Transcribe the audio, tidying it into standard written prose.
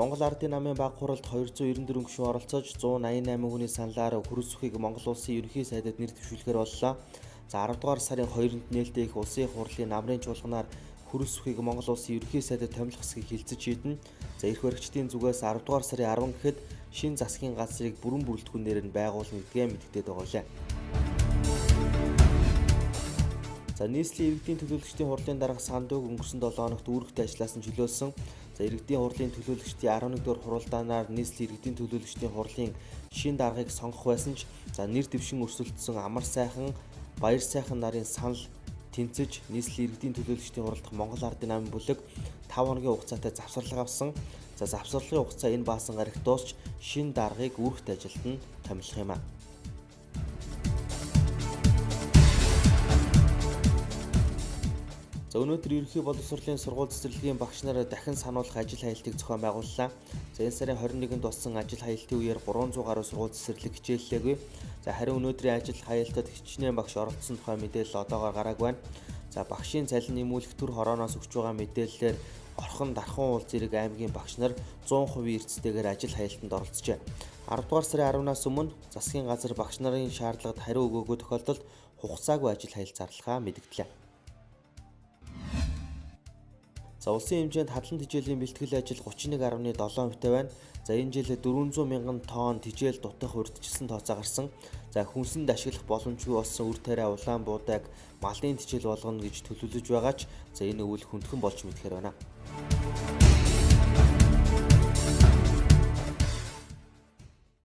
Монгол Ардын намын баг хуралд 294 гишүүн оролцож 188 хүний саналаар хөрс үхийг Монгол улсын ерөнхий сайдад нэр дэвшүүлэхээр боллоо. За 10 дугаар сарын 2-нд нээлттэй их улсын хурлын намрын чуулганаар хөрс үхийг Монгол улсын ерөнхий сайдад томилох хэсгийг хилцэж шийднэ. За эрх баригчдын зүгээс 10 дугаар сарын 10 гэхэд шинэ засгийн газрыг бүрэн бүрэлдэхүүнээр нь байгуулна гэдгээ мэдэгдээд байгаа лээ. За нийслэлийн иргэдийн төлөөлөгчдийн хурлын дарга сандууг өнгөрсөн 7 хоногт үүрэгтэй ажилласан чөлөөлсөн. За иргэдийн хурлын төлөөлөгчдийн 11 дугаар хуралдаанаар нийслэлийн иргэдийн төлөөлөгчдийн хурлын шинэ даргыг сонгох байсан ч нэр дэвшин өрсөлдсөн амар сайхан, баяр сайхан нарын санал тэнцэж нийслэлийн иргэдийн төлөөлөгчдийн хуралдах Монгол Ардын намын бүлэг 5 хоногийн хугацаатай завсарлага авсан. За завсарлагын хугацаа энэ баасан гарагт дуусч шинэ даргыг үүрэгтэй ажилд нь томилох юм аа. За өнөөдөр ерөнхий боловсролын сургууль цэцэрлэгийн багш нар дахин сануулгах ажил хаялтыг зохион байгууллаа. За энэ сарын 21-нд болсон ажил хаялтын үеэр 300 гаруй сургууль цэцэрлэг хичээллээгүй. За харин өнөөдрийн ажил хаялтад хичнээн багш оролцсон тухай мэдээлэл одоогоор гараагүй байна. За багшийн цалин нэмүүлэх төр хорооноос өгч байгаа мэдээллээр Орхон Дархан уул зэрэг аймгийн багш нар 100% эрсдэлтэйгээр ажил хаялтанд оролцжээ. 10 дугаар сарын 10-наас өмнө засгийн газар багш нарын шаардлагад хариу өгөөгүй тохиолдолд хугацаагүй ажил хаялт зарлахаа мэдгдлээ. За улсын хэмжээнд хадлан тэжээлийн бэлтгэл ажил 31.7% байна. За энэ жил 400 мянган тонн тэжээл дутах урьдчилсан тооцоо гарсан. За хүнсэнд ашиглах боломжгүй болсон үр тариа улаан буудаг малын тэжээл болгоно гэж төлөвлөж байгаа ч за энэ өвөл хүндхэн болж мэдхээр байна.